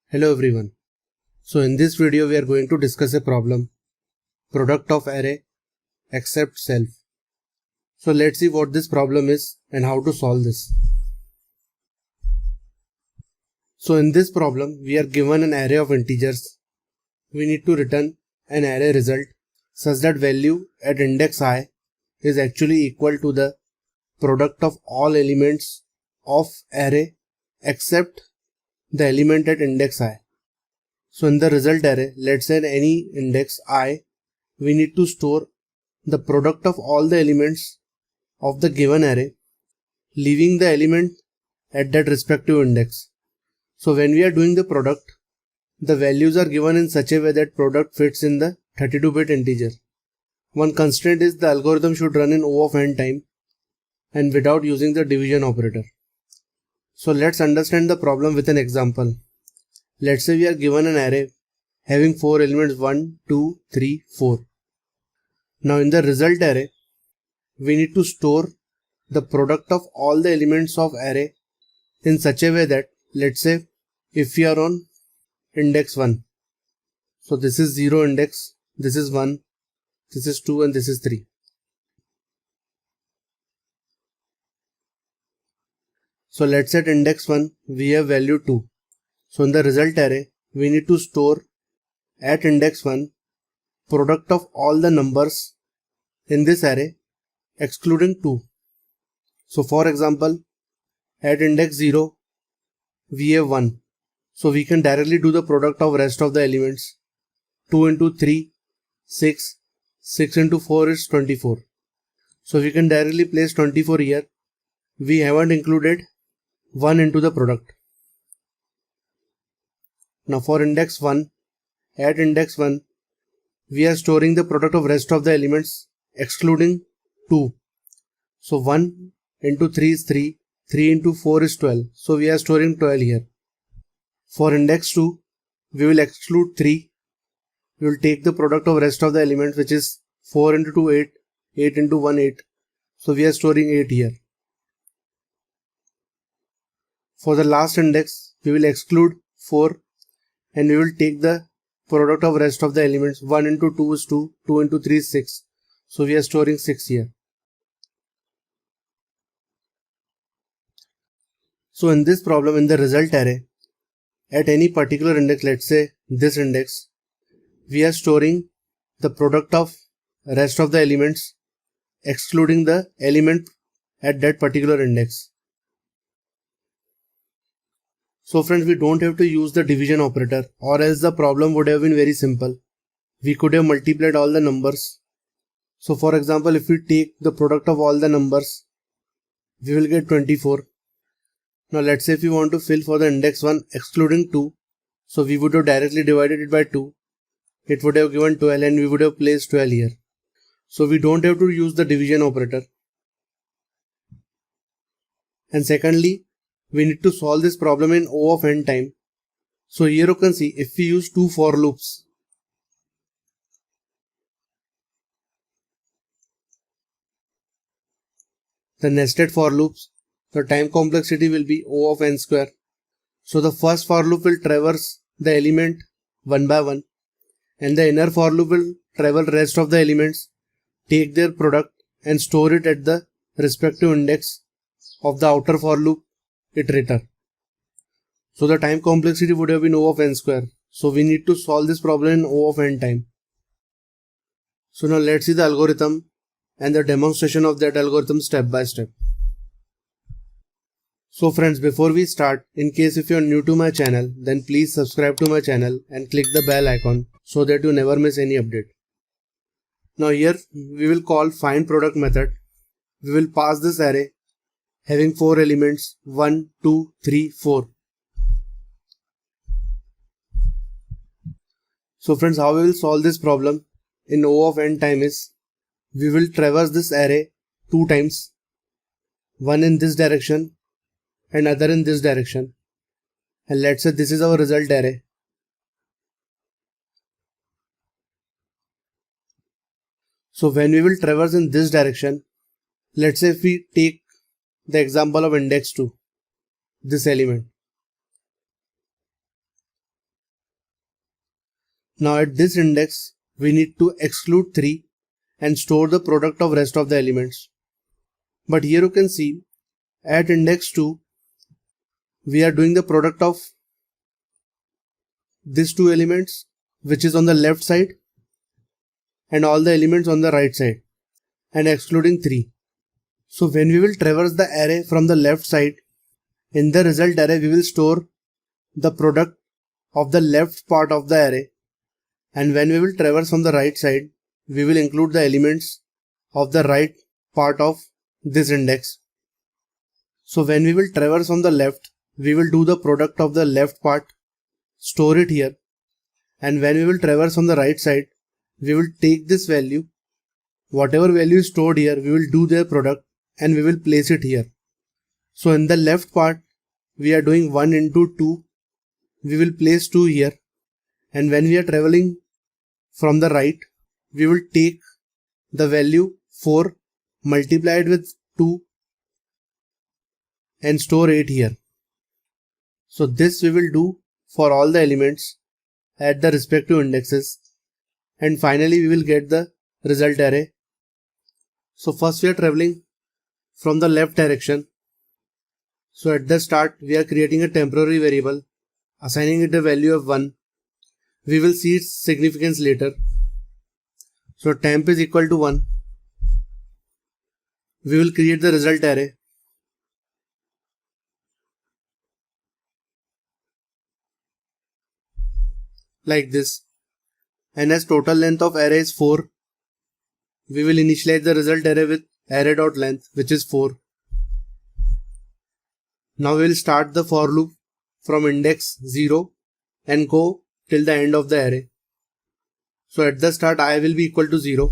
Hello everyone. So in this video we are going to discuss a problem, product of array except self. So let's see what this problem is and how to solve this. So in this problem we are given an array of integers. We need to return an array result such that value at index I is actually equal to the product of all elements of array except the element at index I. So in the result array, let's say at any index I, we need to store the product of all the elements of the given array, leaving the element at that respective index. So when we are doing the product, the values are given in such a way that product fits in the 32-bit integer. One constraint is the algorithm should run in O of n time and without using the division operator. So let's understand the problem with an example. Let's say we are given an array having 4 elements 1, 2, 3, 4. Now in the result array, we need to store the product of all the elements of array in such a way that, let's say if we are on index 1, so this is 0 index, this is 1, this is 2 and this is 3. So let's say at index 1 we have value 2. So in the result array we need to store at index 1 product of all the numbers in this array excluding 2. So for example, at index 0 we have 1. So we can directly do the product of rest of the elements. 2 into 3, 6. 6 into 4 is 24. So we can directly place 24 here. We haven't included 1 into the product. Now for index 1, at index 1, we are storing the product of rest of the elements excluding 2. So 1 into 3 is 3, 3 into 4 is 12. So we are storing 12 here. For index 2, we will exclude 3. We will take the product of rest of the elements, which is 4 into 2, 8, 8 into 1, 8. So we are storing 8 here. For the last index, we will exclude 4 and we will take the product of rest of the elements. 1 into 2 is 2, 2 into 3 is 6. So we are storing 6 here. So in this problem, in the result array, at any particular index, let's say this index, we are storing the product of rest of the elements excluding the element at that particular index. So friends, we don't have to use the division operator, or else the problem would have been very simple. We could have multiplied all the numbers. So for example, if we take the product of all the numbers, we will get 24. Now let's say if we want to fill for the index 1 excluding 2, so we would have directly divided it by 2. It would have given 12 and we would have placed 12 here. So we don't have to use the division operator. And secondly, we need to solve this problem in O of n time. So here you can see if we use 2 for loops, the nested for loops, the time complexity will be O of n square. So the first for loop will traverse the element one by one, and the inner for loop will travel rest of the elements, take their product and store it at the respective index of the outer for loop iterator. So the time complexity would have been O of n square. So we need to solve this problem in O of n time. So now let's see the algorithm and the demonstration of that algorithm step by step. So friends, before we start, in case if you are new to my channel, then please subscribe to my channel and click the bell icon so that you never miss any update. Now here we will call find product method. We will pass this array having 4 elements 1, 2, 3, 4. So friends, how we will solve this problem in O of n time is, we will traverse this array 2 times, one in this direction and other in this direction, and let's say this is our result array. So when we will traverse in this direction, let's say if we take the example of index 2, this element. Now at this index, we need to exclude 3 and store the product of rest of the elements. But here you can see at index 2, we are doing the product of these 2 elements, which is on the left side, and all the elements on the right side, and excluding 3. So when we will traverse the array from the left side, in the result array we will store the product of the left part of the array, and when we will traverse from the right side, we will include the elements of the right part of this index. So when we will traverse from the left, we will do the product of the left part, store it here, and when we will traverse from the right side, we will take this value, whatever value is stored here, we will do their product and we will place it here. So in the left part, we are doing 1 into 2, we will place 2 here, and when we are traveling from the right, we will take the value 4 multiplied with 2 and store 8 here. So this we will do for all the elements at the respective indexes, and finally we will get the result array. So first we are traveling from the left direction. So at the start we are creating a temporary variable, assigning it a value of 1. We will see its significance later. So temp is equal to 1. We will create the result array. Like this. And as total length of array is 4, we will initialize the result array with array.length, which is 4. Now we will start the for loop from index 0 and go till the end of the array. So at the start I will be equal to 0,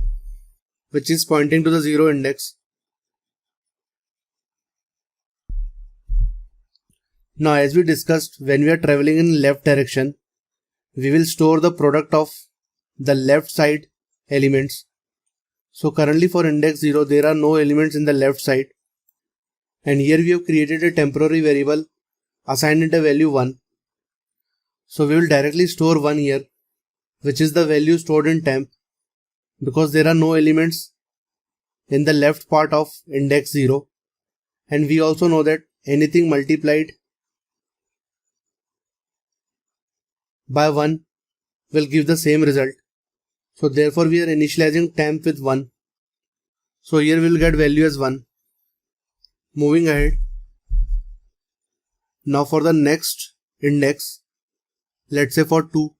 which is pointing to the 0 index. Now as we discussed, when we are traveling in left direction, we will store the product of the left side elements. So currently for index 0 there are no elements in the left side, and here we have created a temporary variable, assigned it a value 1. So we will directly store 1 here, which is the value stored in temp, because there are no elements in the left part of index 0, and we also know that anything multiplied by 1 will give the same result. So therefore we are initializing temp with 1. So here we will get value as 1. Moving ahead. Now for the next index, let's say for 2,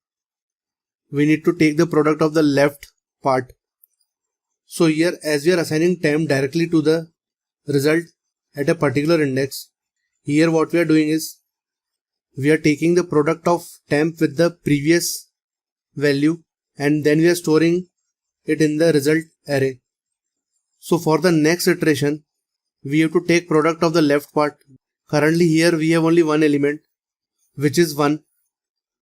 we need to take the product of the left part. So here as we are assigning temp directly to the result at a particular index, here what we are doing is we are taking the product of temp with the previous value, and then we are storing it in the result array. So for the next iteration, we have to take product of the left part. Currently here we have only one element, which is 1.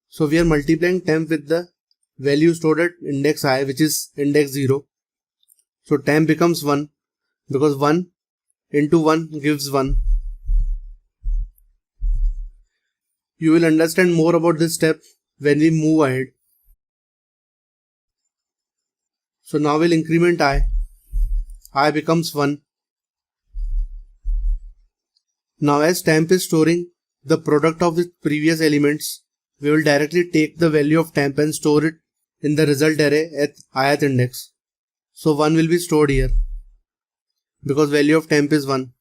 So we are multiplying temp with the value stored at index I, which is index 0. So temp becomes 1, because 1 into 1 gives 1. You will understand more about this step when we move ahead. So now we'll increment I becomes 1. Now as temp is storing the product of the previous elements, we will directly take the value of temp and store it in the result array at ith index. So 1 will be stored here, because value of temp is 1.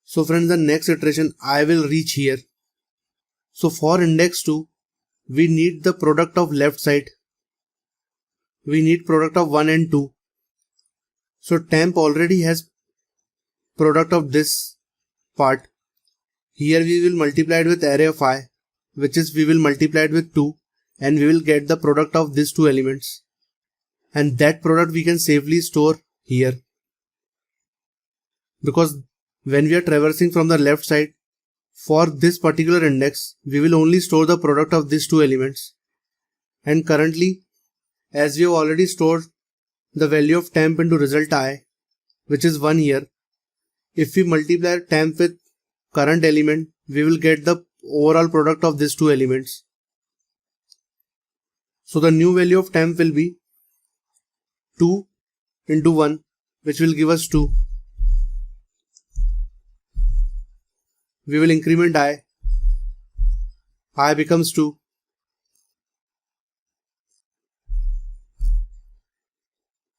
So friends, the next iteration I will reach here. So for index 2, we need the product of left side. We need product of 1 and 2. So temp already has product of this part. Here we will multiply it with array of I, which is we will multiply it with 2, and we will get the product of these 2 elements. And that product we can safely store here, because when we are traversing from the left side, for this particular index, we will only store the product of these 2 elements. And currently, as we have already stored the value of temp into result I, which is 1 here, if we multiply temp with current element, we will get the overall product of these 2 elements. So the new value of temp will be 2 into 1, which will give us 2. We will increment I becomes 2.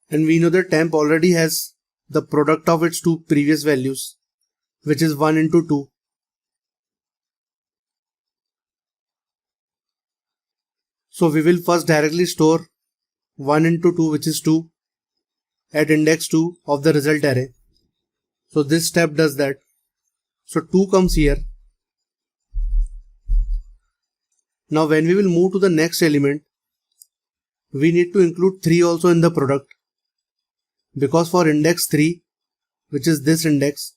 And we know that temp already has the product of its two previous values, which is 1 into 2. So we will first directly store 1 into 2, which is 2, at index 2 of the result array. So this step does that. So 2 comes here. Now when we will move to the next element, we need to include 3 also in the product. Because for index 3, which is this index,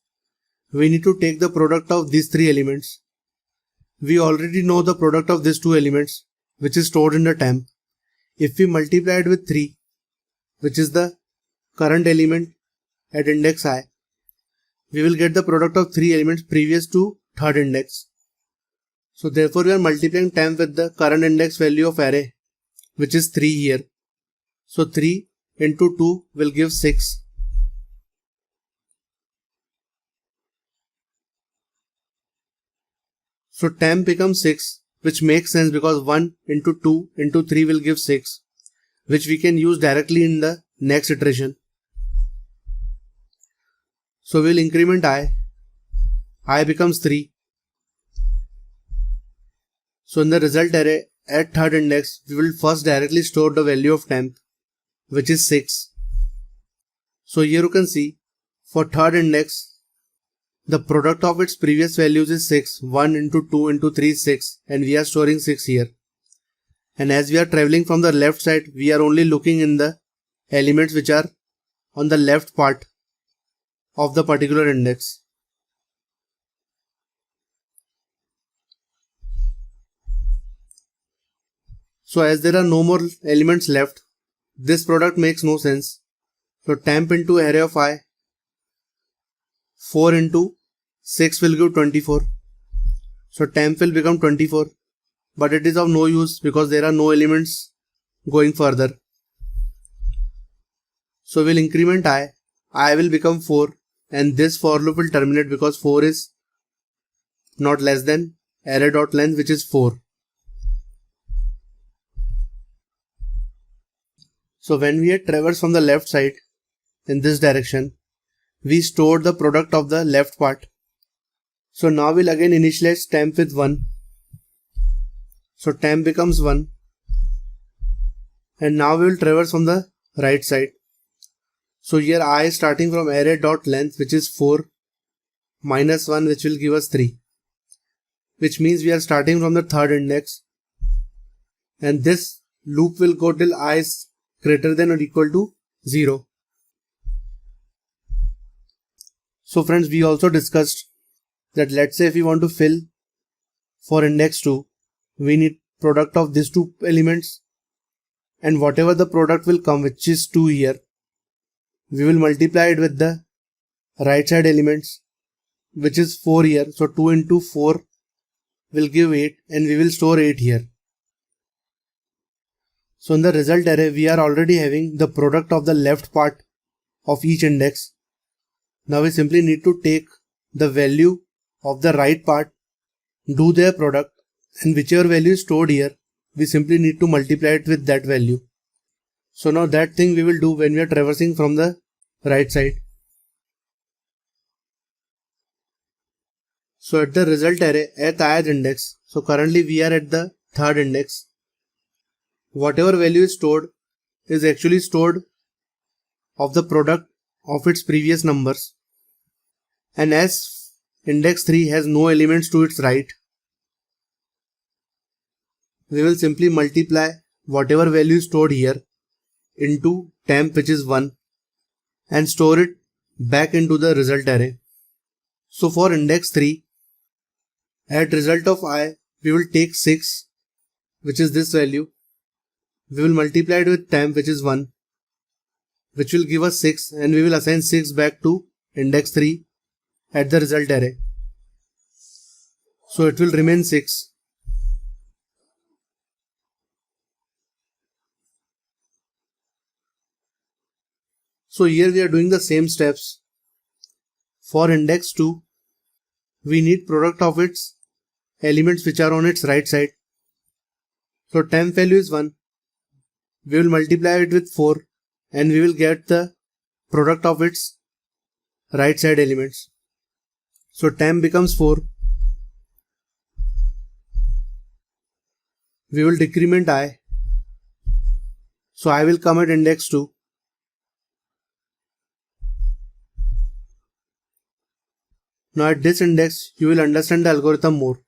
we need to take the product of these 3 elements. We already know the product of these 2 elements, which is stored in the temp. If we multiply it with 3, which is the current element at index I, we will get the product of 3 elements previous to third index. So therefore we are multiplying temp with the current index value of array, which is 3 here. So 3 into 2 will give 6. So temp becomes 6, which makes sense because 1 into 2 into 3 will give 6, which we can use directly in the next iteration. So we will increment I becomes 3. So in the result array at third index, we will first directly store the value of temp, which is 6. So here you can see for third index, the product of its previous values is 6. 1 into 2 into 3 is 6, and we are storing 6 here. And as we are traveling from the left side, we are only looking in the elements which are on the left part of the particular index. So as there are no more elements left, this product makes no sense. So temp into array of I, 4 into 6 will give 24. So temp will become 24, but it is of no use because there are no elements going further. So we'll increment I will become 4, and this for loop will terminate because 4 is not less than array.length, which is 4. So when we had traversed from the left side in this direction, we stored the product of the left part. So now we'll again initialize temp with 1. So temp becomes 1. And now we will traverse from the right side. So here I is starting from array.length, which is 4 minus 1, which will give us 3. Which means we are starting from the third index. And this loop will go till I is greater than or equal to 0. So friends, we also discussed that let's say if we want to fill for index 2, we need product of these 2 elements, and whatever the product will come, which is 2 here, we will multiply it with the right side elements, which is 4 here. So 2 into 4 will give 8, and we will store 8 here. So in the result array, we are already having the product of the left part of each index. Now we simply need to take the value of the right part, do their product, and whichever value is stored here, we simply need to multiply it with that value. So now that thing we will do when we are traversing from the right side. So at the result array at ith index, so currently we are at the third index. Whatever value is stored is actually stored of the product of its previous numbers. And as index 3 has no elements to its right, we will simply multiply whatever value is stored here into temp, which is 1, and store it back into the result array. So for index 3, at result of I, we will take 6, which is this value. We will multiply it with temp, which is 1, which will give us 6, and we will assign 6 back to index 3 at the result array. So it will remain 6. So here we are doing the same steps. For index 2, we need product of its elements which are on its right side. So temp value is 1. We will multiply it with 4 and we will get the product of its right side elements. So temp becomes 4. We will decrement I. So I will come at index 2. Now at this index, you will understand the algorithm more.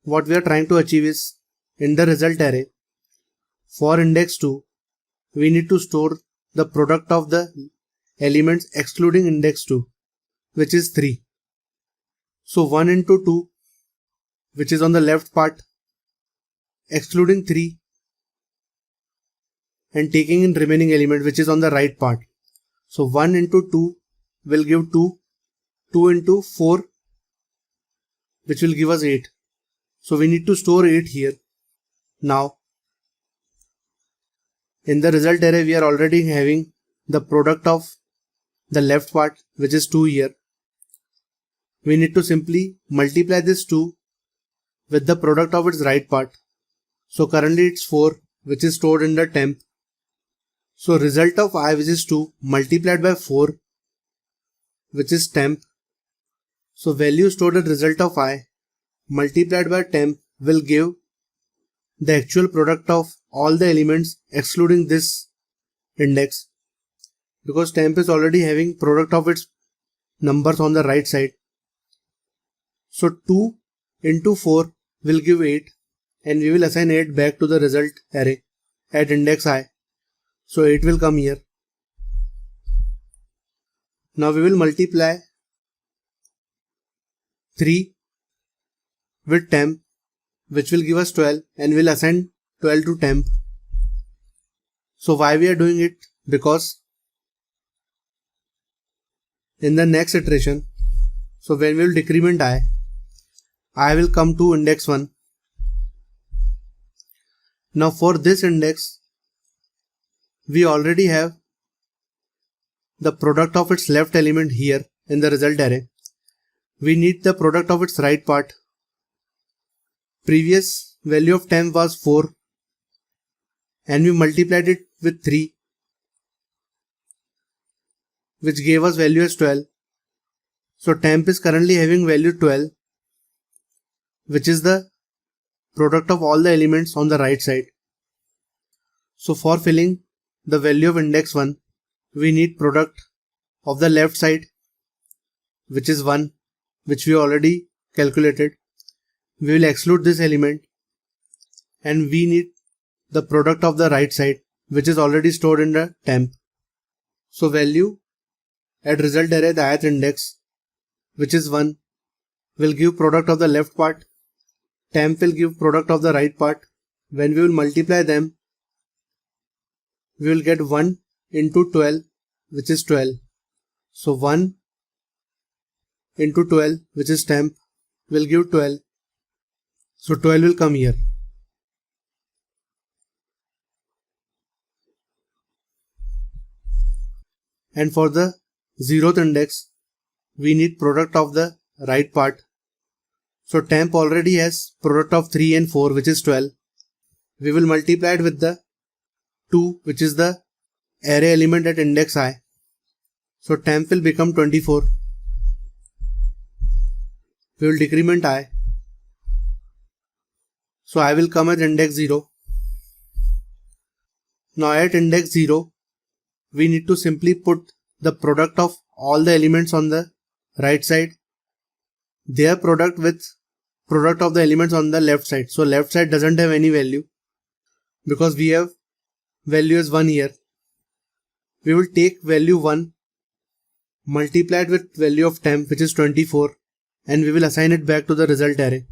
What we are trying to achieve is, in the result array, for index 2, we need to store the product of the elements excluding index 2, which is 3. So 1 into 2, which is on the left part, excluding 3, and taking in remaining element which is on the right part. So 1 into 2 will give 2, 2 into 4 which will give us 8. So we need to store 8 here. Now in the result array we are already having the product of the left part which is 2 here. We need to simply multiply this 2 with the product of its right part. So currently it's 4 which is stored in the temp. So result of I, which is 2, multiplied by 4 which is temp. So value stored at result of I multiplied by temp will give the actual product of all the elements excluding this index, because temp is already having product of its numbers on the right side. So 2 into 4 will give 8 and we will assign 8 back to the result array at index I. So 8 will come here. Now we will multiply 3 with temp, which will give us 12, and we'll assign 12 to temp. So why we are doing it? Because in the next iteration, so when we will decrement I will come to index 1. Now for this index, we already have the product of its left element here in the result array. We need the product of its right part. Previous value of temp was 4 and we multiplied it with 3, which gave us value as 12. So temp is currently having value 12, which is the product of all the elements on the right side. So for filling the value of index 1, we need product of the left side, which is 1, which we already calculated. We will exclude this element and we need the product of the right side, which is already stored in the temp. So value at result array, the ith index, which is 1, will give product of the left part. Temp will give product of the right part. When we will multiply them, we will get 1 into 12, which is 12. So 1 into 12, which is temp, will give 12. So 12 will come here. And for the 0th index, we need product of the right part. So temp already has product of 3 and 4, which is 12. We will multiply it with the 2, which is the array element at index I. So temp will become 24. We will decrement I. So I will come at index 0. Now at index 0, we need to simply put the product of all the elements on the right side, their product with product of the elements on the left side. So left side doesn't have any value because we have value as 1 here. We will take value 1, multiply it with value of temp, which is 24, and we will assign it back to the result array.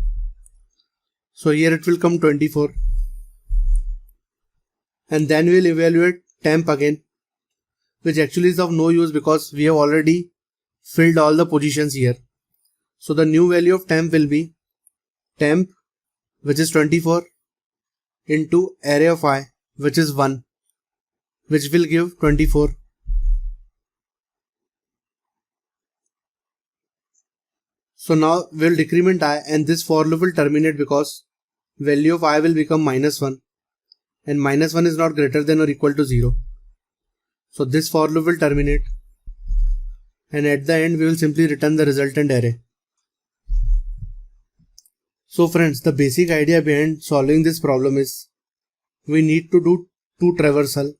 So here it will come 24. And then we will evaluate temp again, which actually is of no use because we have already filled all the positions here. So the new value of temp will be temp, which is 24, into array of I, which is 1, which will give 24. So now we'll decrement I, and this for loop will terminate because value of I will become -1, and -1 is not greater than or equal to 0. So this for loop will terminate, and at the end we will simply return the resultant array. So friends, the basic idea behind solving this problem is we need to do two traversal.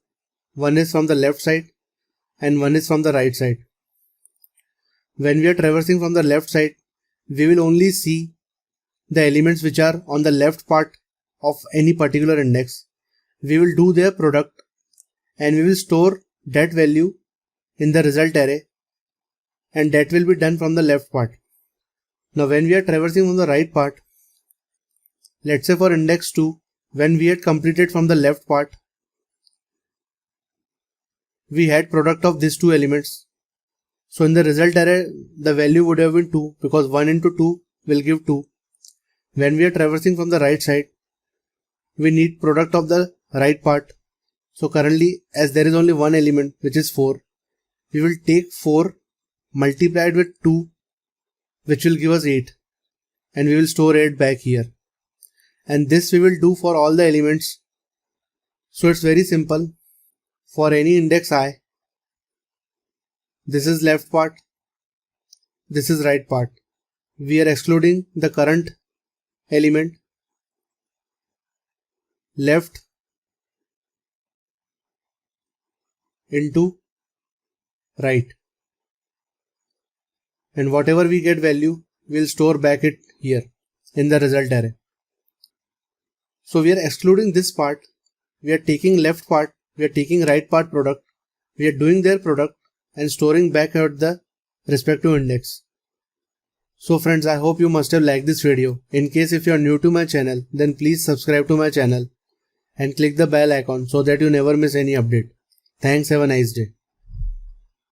One is from the left side and one is from the right side. When we are traversing from the left side, we will only see the elements which are on the left part of any particular index. We will do their product and we will store that value in the result array, and that will be done from the left part. Now when we are traversing from the right part, let's say for index 2, when we had completed from the left part, we had product of these two elements. So in the result array, the value would have been 2 because 1 into 2 will give 2. When we are traversing from the right side, we need product of the right part. So currently, as there is only one element which is 4, we will take 4 multiplied with 2, which will give us 8, and we will store 8 back here. And this we will do for all the elements. So it's very simple. For any index I, this is left part, this is right part. We are excluding the current element, left into right, and whatever we get value, we'll store back it here in the result array. So we are excluding this part, we are taking left part, we are taking right part product, we are doing their product and storing back at the respective index. So friends, I hope you must have liked this video. In case if you are new to my channel, then please subscribe to my channel and click the bell icon so that you never miss any update. Thanks, have a nice day.